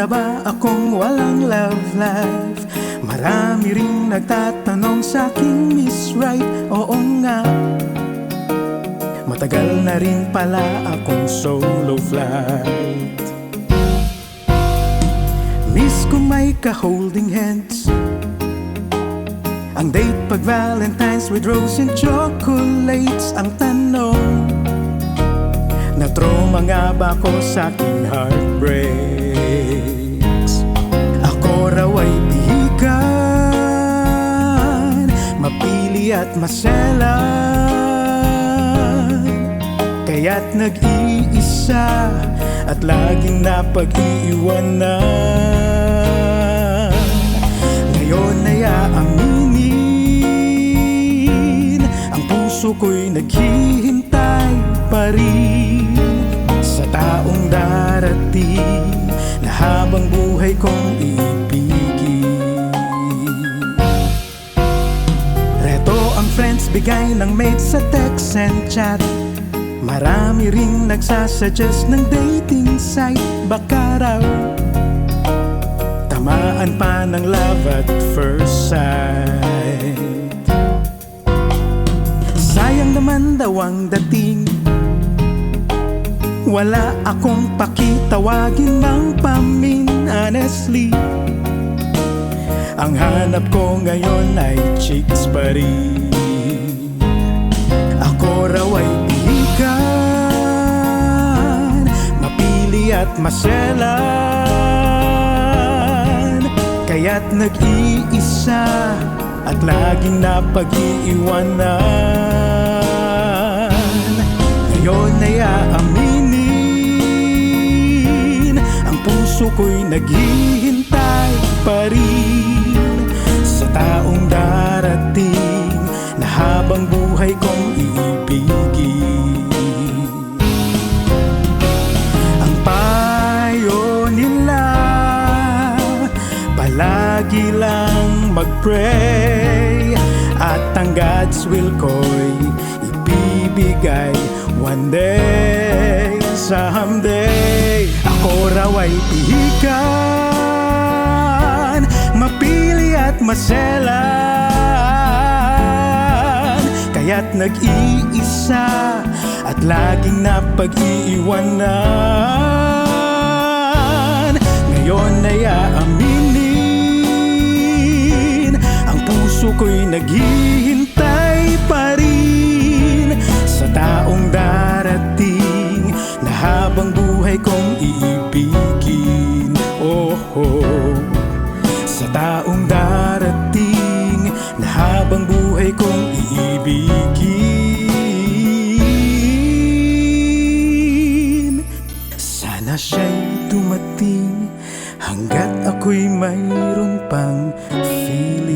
ba akong walang love life? Marami ring nagtatanong sa'king Miss Right. Oo nga, matagal na rin pala akong solo flight. Miss kung may ka-holding hands, ang date pag Valentine's with rose and chocolates. Ang tanong, na-trauma nga ba ko sa'king heartbreaks? Ako raw ay pihikan, mapili at maselan, kaya't nag-iisa at laging napag-iiwanan. Ngayon ay aaminin, ang puso ko'y naghihintay pa rin sa taong darating na habang buhay kong iibigin. Reto ang friends, bigay ng mates sa text and chat. Marami ring nagsasuggest ng dating site. Baka raw tamaan pa ng love at first sight. Sayang naman daw ang dating, wala akong pakitawagin ng pamin. Honestly, ang hanap ko ngayon ay chicks pa rin. Ako raw ay pihikan, mapili at maselan, kaya't nag-iisa at laging napag-iiwanan. Ngayon ay aaminin, ang puso ko'y naghihintay pa rin sa taong darating na habang buhay kong iibigin. Ang payo nila, palagi lang mag-pray, at ang God's will ko'y ibibigay one day, someday. Ako raw ay pihikan, mapili at maselan, kaya't nag-iisa at laging napag-iiwanan. Ngayon ay aaminin, ang puso ko'y naghihintay pa rin sa taong darating na habang buhay kong iibigin. Oh, oh, sa taong darating na habang buhay kong iibigin. Sana siya'y dumating hanggat ako'y mayroon pang feel.